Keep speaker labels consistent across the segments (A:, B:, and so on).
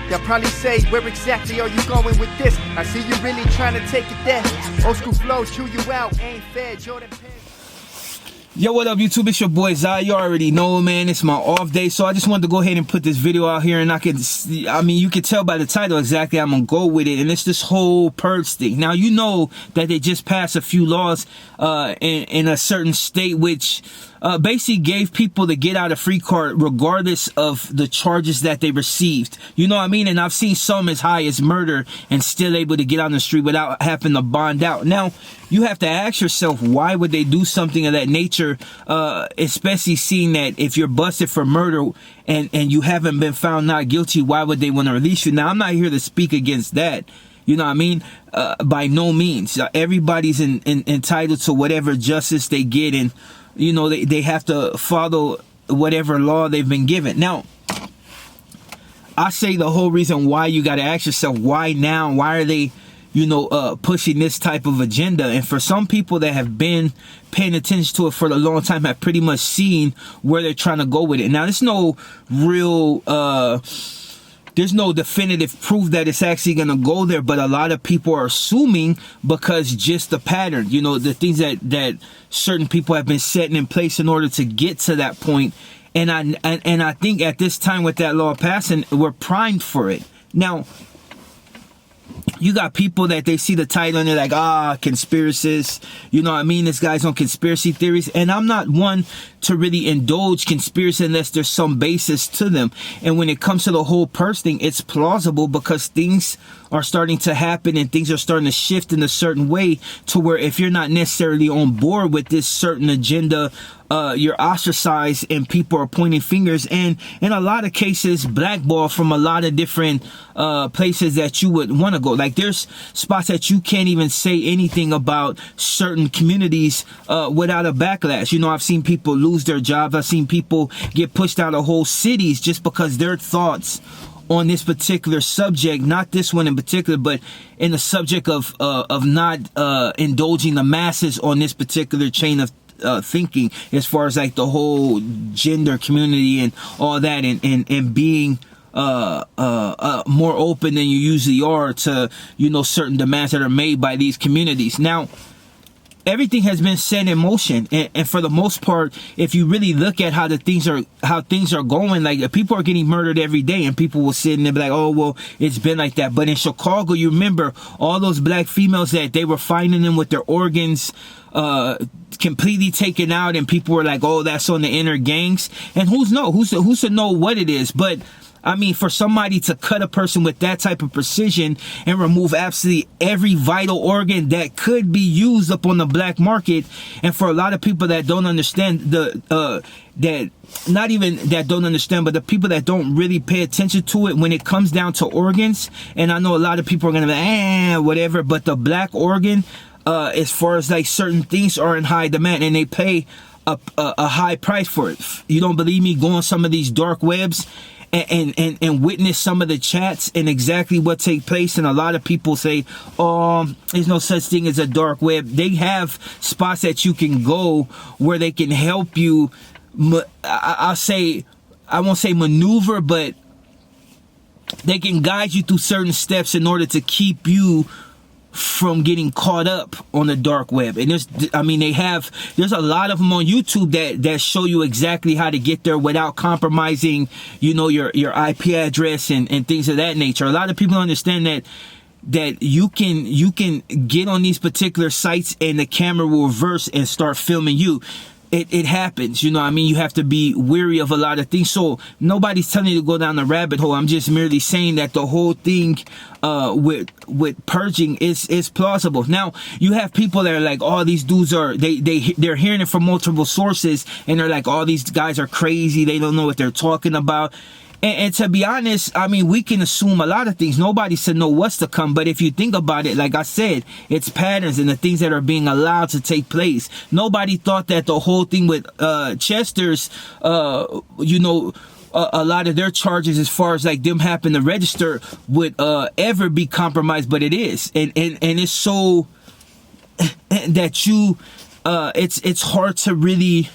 A: They'll probably say, where exactly are you going with this? I see you really trying to take it there. Old school flow, chew you out, ain't fair, Jordan Penn.
B: Yo, what up, YouTube? It's your boy Zai. You already know, man. It's my off day, so I just wanted to go ahead and put this video out here, and you can tell by the title exactly I'm gonna go with it, and it's this whole Purge thing. Now, you know that they just passed a few laws in a certain state which basically gave people the get out of free card regardless of the charges that they received. You know what I mean? And I've seen some as high as murder and still able to get on the street without having to bond out. Now, you have to ask yourself, why would they do something of that nature, especially seeing that if you're busted for murder and you haven't been found not guilty, why would they want to release you? Now, I'm not here to speak against that. You know what I mean? By no means. Everybody's entitled to whatever justice they get, and you know, they have to follow whatever law they've been given. Now, I say the whole reason why you got to ask yourself, why now? Why are they, you know, pushing this type of agenda? And for some people that have been paying attention to it for a long time, have pretty much seen where they're trying to go with it. Now, there's no real there's no definitive proof that it's actually going to go there, but a lot of people are assuming because just the pattern, you know, the things that certain people have been setting in place in order to get to that point. And I think at this time with that law passing, we're primed for it. Now, you got people that they see the title and they're like, conspiracists. You know what I mean? This guy's on conspiracy theories. And I'm not one to really indulge conspiracy unless there's some basis to them. And when it comes to the whole Purge thing, it's plausible because things are starting to happen and things are starting to shift in a certain way to where if you're not necessarily on board with this certain agenda, you're ostracized and people are pointing fingers, and in a lot of cases blackballed from a lot of different places that you would want to go. Like there's spots that you can't even say anything about certain communities without a backlash. You know, I've seen people lose their jobs. I've seen people get pushed out of whole cities just because their thoughts on this particular subject, not this one in particular, but in the subject of not indulging the masses on this particular chain of thinking, as far as like the whole gender community and all that, and being more open than you usually are to, you know, certain demands that are made by these communities. Now, everything has been set in motion, and for the most part, if you really look at how things are going, like people are getting murdered every day, and people will sit and they'll be like, oh well, it's been like that. But in Chicago, you remember all those black females that they were finding them with their organs completely taken out, and people were like, oh, that's on the inner gangs. And who's to know what it is? But I mean, for somebody to cut a person with that type of precision and remove absolutely every vital organ that could be used up on the black market, and for a lot of people that don't understand but the people that don't really pay attention to it when it comes down to organs, and I know a lot of people are gonna be whatever, but the black organ, as far as like certain things, are in high demand, and they pay a high price for it. You don't believe me? Go on some of these dark webs and witness some of the chats and exactly what take place. And a lot of people say, there's no such thing as a dark web. They have spots that you can go where they can help you. I won't say maneuver, but they can guide you through certain steps in order to keep you from getting caught up on the dark web. And there's a lot of them on YouTube that show you exactly how to get there without compromising, you know, your IP address and things of that nature. A lot of people understand that you can get on these particular sites and the camera will reverse and start filming you. It happens, you know what I mean? You have to be wary of a lot of things. So nobody's telling you to go down the rabbit hole. I'm just merely saying that the whole thing with purging is plausible. Now, you have people that are like, oh, these dudes are, they're hearing it from multiple sources, and they're like, oh, these guys are crazy. They don't know what they're talking about. And to be honest, I mean, we can assume a lot of things. Nobody should know what's to come. But if you think about it, like I said, it's patterns and the things that are being allowed to take place. Nobody thought that the whole thing with Chester's, you know, a lot of their charges as far as like them having to register would ever be compromised, but it is. And it's so that it's hard to really,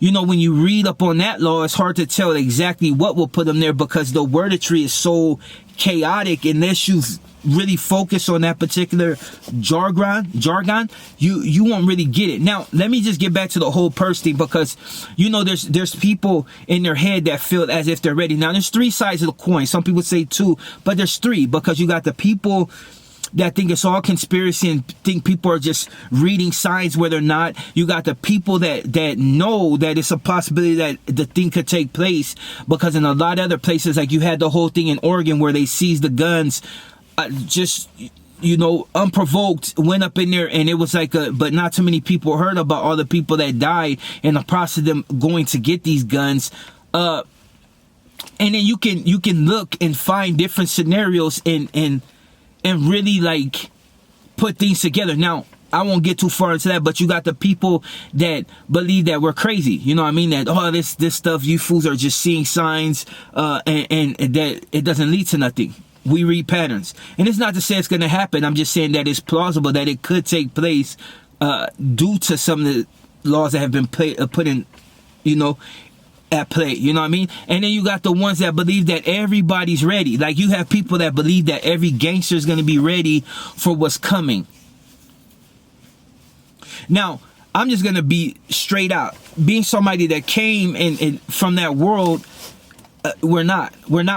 B: you know, when you read up on that law, it's hard to tell exactly what will put them there, because the wordetry is so chaotic. Unless you've really focused on that particular jargon, you won't really get it. Now, let me just get back to the whole Purge thing, because, you know, there's people in their head that feel as if they're ready. Now, there's three sides of the coin. Some people say two, but there's three, because you got the people that think it's all conspiracy and think people are just reading signs where they're not. You got the people that know that it's a possibility that the thing could take place, because in a lot of other places, like you had the whole thing in Oregon where they seized the guns, just, you know, unprovoked, went up in there, and it was like but not too many people heard about all the people that died in the process of them going to get these guns. And then you can look and find different scenarios and really like put things together. Now, I won't get too far into that, but you got the people that believe that we're crazy. You know what I mean? That, oh, this stuff, you fools are just seeing signs, and that it doesn't lead to nothing. We read patterns. And it's not to say it's going to happen. I'm just saying that it's plausible that it could take place due to some of the laws that have been put in, you know, at play. You know what I mean? And then you got the ones that believe that everybody's ready. Like, you have people that believe that every gangster is going to be ready for what's coming. Now, I'm just going to be straight out. Being somebody that came and from that world, we're not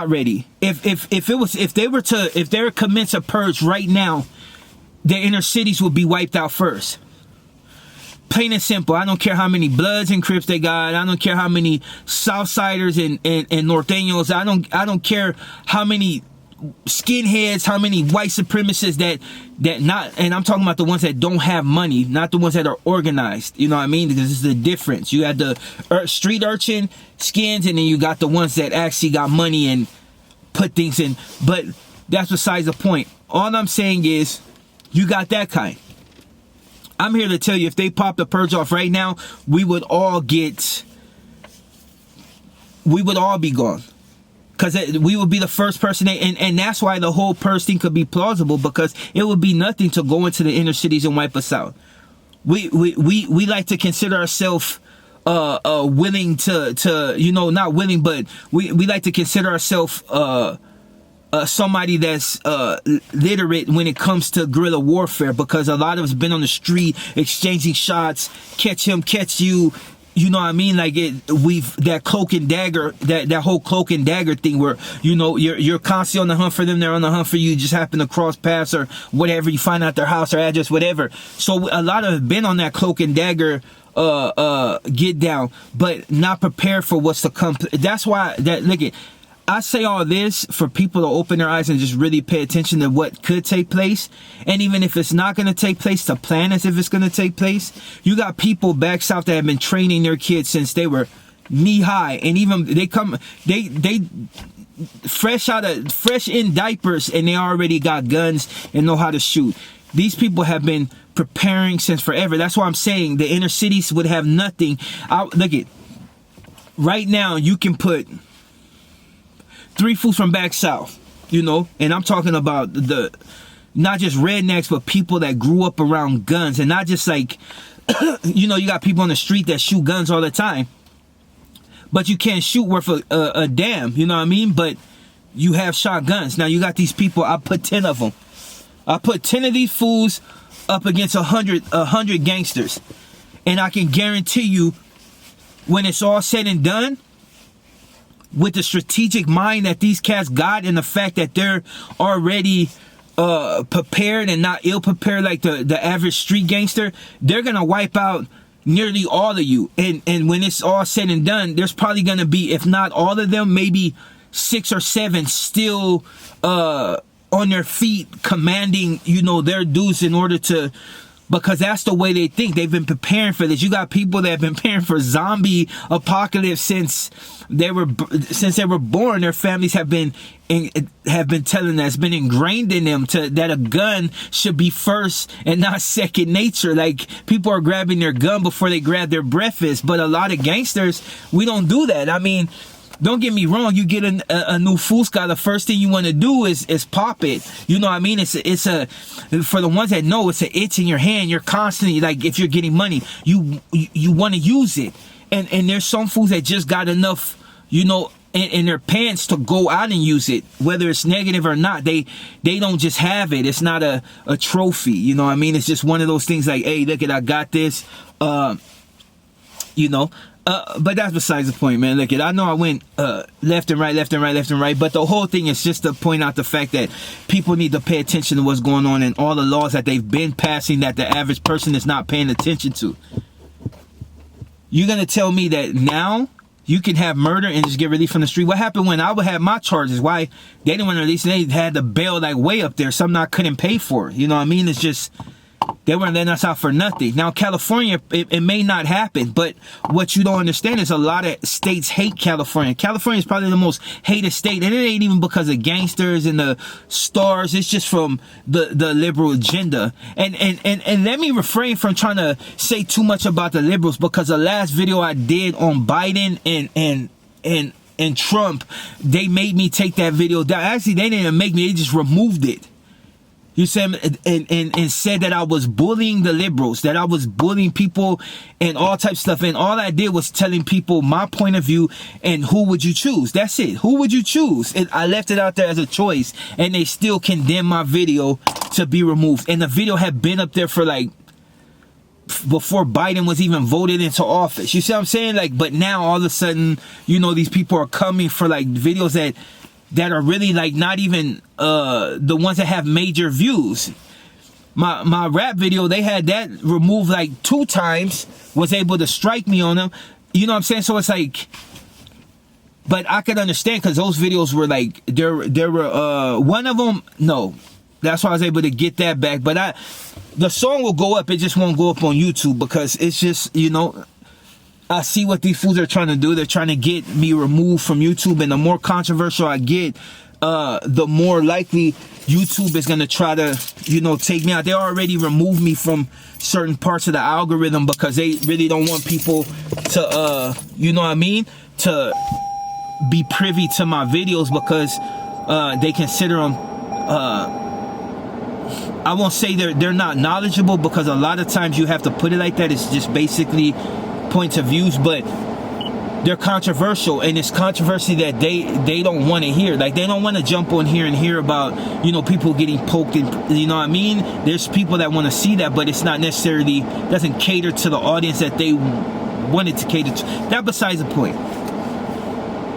B: ready. If they were to commence a purge right now, the inner cities would be wiped out first. Plain and simple. I don't care how many Bloods and Crips they got. I don't care how many Southsiders and Norteños. I don't care how many skinheads, how many white supremacists that not, and I'm talking about the ones that don't have money, not the ones that are organized. You know what I mean? Because this is the difference. You had the street urchin skins, and then you got the ones that actually got money and put things in. But that's besides the point. All I'm saying is, you got that kind. I'm here to tell you, if they pop the purge off right now, we would all be gone. Because we would be the first person, and that's why the whole purge thing could be plausible, because it would be nothing to go into the inner cities and wipe us out. We like to consider ourselves willing to, you know, not willing, but we like to consider ourselves somebody that's literate when it comes to guerrilla warfare, because a lot of us been on the street exchanging shots, catch him, catch you. You know what I mean? Like that cloak and dagger, that whole cloak and dagger thing, where, you know, you're constantly on the hunt for them, they're on the hunt for you, just happen to cross paths or whatever, you find out their house or address, whatever. So a lot of us been on that cloak and dagger get down, but not prepared for what's to come. That's why look at, I say all this for people to open their eyes and just really pay attention to what could take place. And even if it's not going to take place, to plan as if it's going to take place. You got people back south that have been training their kids since they were knee high. And even they fresh in diapers, and they already got guns and know how to shoot. These people have been preparing since forever. That's why I'm saying the inner cities would have nothing. Look at, right now you can put 3 fools from back south, you know, and I'm talking about not just rednecks, but people that grew up around guns, and not just like, you know, you got people on the street that shoot guns all the time, but you can't shoot worth a damn, you know what I mean? But you have shotguns. Now you got these people, I put 10 of them. I put 10 of these fools up against 100 gangsters. And I can guarantee you, when it's all said and done, with the strategic mind that these cats got, and the fact that they're already prepared and not ill prepared like the average street gangster, they're gonna wipe out nearly all of you. And when it's all said and done, there's probably gonna be, if not all of them, maybe 6 or 7 still on their feet, commanding, you know, their dudes, in order to, because that's the way they think. They've been preparing for this. You got people that have been preparing for zombie apocalypse since they were born. Their families have been telling them, it's been ingrained in them that a gun should be first and not second nature. Like, people are grabbing their gun before they grab their breakfast. But a lot of gangsters, we don't do that. I mean, don't get me wrong, you get a new Fusca, the first thing you want to do is pop it. You know what I mean? It's for the ones that know, it's an itch in your hand. You're constantly, like, if you're getting money, you want to use it. And there's some fools that just got enough, you know, in their pants to go out and use it, whether it's negative or not. They don't just have it. It's not a trophy, you know what I mean? It's just one of those things like, hey, look at, I got this, you know. But that's besides the point, man. Look, I know I went left and right, but the whole thing is just to point out the fact that people need to pay attention to what's going on and all the laws that they've been passing that the average person is not paying attention to. You're gonna tell me that now you can have murder and just get relief from the street? What happened when I would have my charges? Why they didn't want to release? They had the bail like way up there, something I couldn't pay for. You know what I mean? It's just, they weren't letting us out for nothing. Now, California, it may not happen, but what you don't understand is a lot of states hate California. California is probably the most hated state, and it ain't even because of gangsters and the stars. It's just from the liberal agenda. And let me refrain from trying to say too much about the liberals, because the last video I did on Biden and Trump, they made me take that video down. Actually, they didn't make me; they just removed it. You said, and said that I was bullying the liberals, that I was bullying people and all types of stuff. And all I did was telling people my point of view and who would you choose. That's it. Who would you choose? And I left it out there as a choice, and they still condemned my video to be removed. And the video had been up there for like, before Biden was even voted into office. You see what I'm saying? Like, but now all of a sudden, you know, these people are coming for like videos that are really like not even the ones that have major views. My rap video, they had that removed like 2 times, was able to strike me on them. You know what I'm saying? So it's like, but I could understand, because those videos were like, there were one of them, no, that's why I was able to get that back. But the song will go up, it just won't go up on YouTube, because it's just, you know, I see what these fools are trying to do. They're trying to get me removed from YouTube, and the more controversial I get, the more likely YouTube is going to try to, you know, take me out. They already removed me from certain parts of the algorithm because they really don't want people to, you know what I mean, to be privy to my videos, because they consider them, I won't say they're not knowledgeable, because a lot of times you have to put it like that. It's just basically points of views, but they're controversial, and it's controversy that they don't want to hear. Like, they don't want to jump on here and hear about, you know, people getting poked, and you know what I mean. There's people that want to see that, but it's not necessarily, doesn't cater to the audience that they wanted to cater to. That besides the point.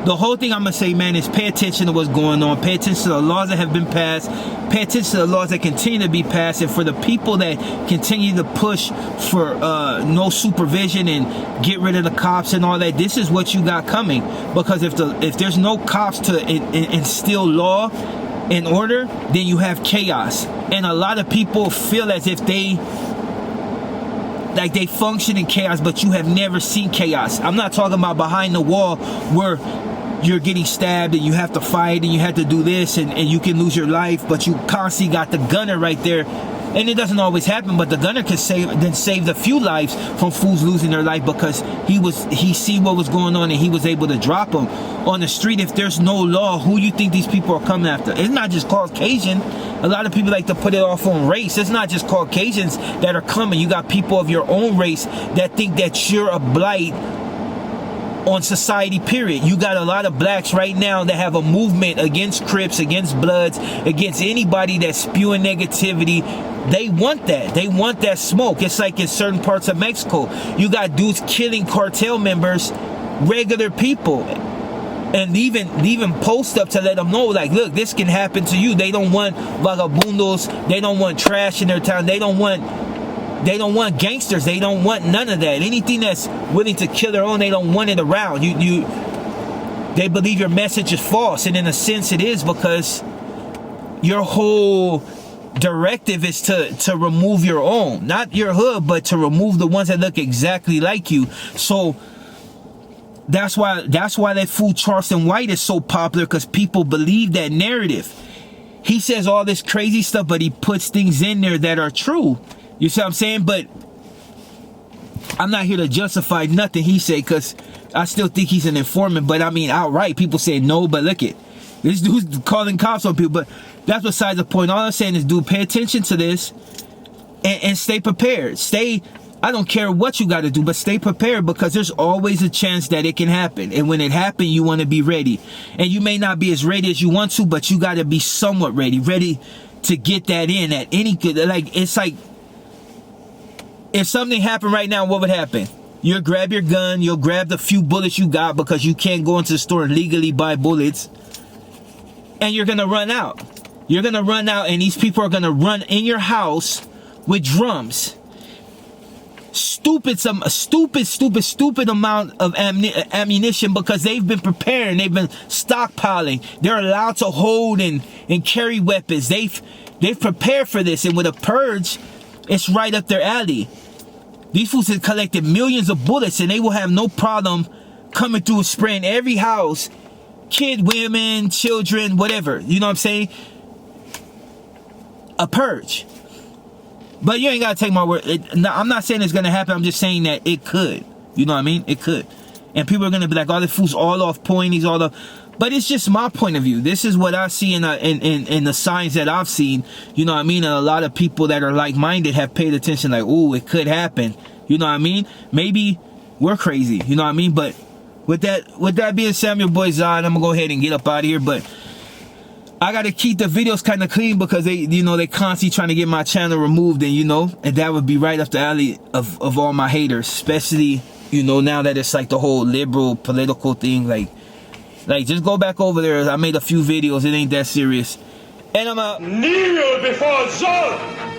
B: The whole thing I'm gonna say, man, is pay attention to what's going on. Pay attention to the laws that have been passed. Pay attention to the laws that continue to be passed. And for the people that continue to push for no supervision and get rid of the cops and all that, this is what you got coming. Because if there's no cops to instill law and order, then you have chaos. And a lot of people feel as if they function in chaos, but you have never seen chaos. I'm not talking about behind the wall where you're getting stabbed and you have to fight and you have to do this and you can lose your life, but you constantly got the gunner right there. And it doesn't always happen, but the gunner can save a few lives from fools losing their life, because he see what was going on and he was able to drop them on the street. If there's no law, who you think these people are coming after? It's not just Caucasian. A lot of people like to put it off on race. It's not just Caucasians that are coming. You got people of your own race that think that you're a blight on society, period. You got a lot of blacks right now that have a movement against Crips, against Bloods, against anybody that's spewing negativity. They want that. They want that smoke. It's like in certain parts of Mexico, you got dudes killing cartel members, regular people, and even post up to let them know, like, look, this can happen to you. They don't want vagabundos. They don't want trash in their town. They don't want gangsters. They don't want none of that. Anything that's willing to kill their own, they don't want it around. They believe your message is false, and in a sense it is, because your whole directive is to remove your own, not your hood, but to remove the ones that look exactly like you. So that's why that fool Charleston White is so popular, because people believe that narrative. He says all this crazy stuff, but he puts things in there that are true. You see what I'm saying? But I'm not here to justify nothing he said, because I still think he's an informant. But I mean, outright, people say no, but look it. This dude's calling cops on people. But that's besides the point. All I'm saying is, dude, pay attention to this and stay prepared. Stay I don't care what you got to do, but stay prepared, because there's always a chance that it can happen. And when it happens, you want to be ready. And you may not be as ready as you want to, but you got to be somewhat ready to get that in at any, like, it's like, if something happened right now, what would happen? You'll grab your gun, you'll grab the few bullets you got, because you can't go into the store and legally buy bullets. And you're going to run out. You're going to run out, and these people are going to run in your house with drums. Stupid amount of ammunition, because they've been preparing, they've been stockpiling. They're allowed to hold and carry weapons. They've prepared for this, and with a purge, it's right up their alley. These fools have collected millions of bullets, and they will have no problem coming through and spraying every house, kid, women, children, whatever. You know what I'm saying? A purge. But you ain't gotta take my word. I'm not saying it's gonna happen. I'm just saying that it could. You know what I mean? It could. And people are gonna be like, "Oh, the fool's all off point. He's all off." But it's just my point of view. This is what I see in the signs that I've seen. You know what I mean? And a lot of people that are like-minded have paid attention. Like, "Ooh, it could happen." You know what I mean? Maybe we're crazy. You know what I mean? But with that being said, I'm your boy Zod. I'm gonna go ahead and get up out of here. But I gotta keep the videos kind of clean, because they constantly trying to get my channel removed, and that would be right up the alley of all my haters, especially, now that it's like the whole liberal political thing. Like just go back over there. I made a few videos. It ain't that serious. And I'm out. Kneel before Zod!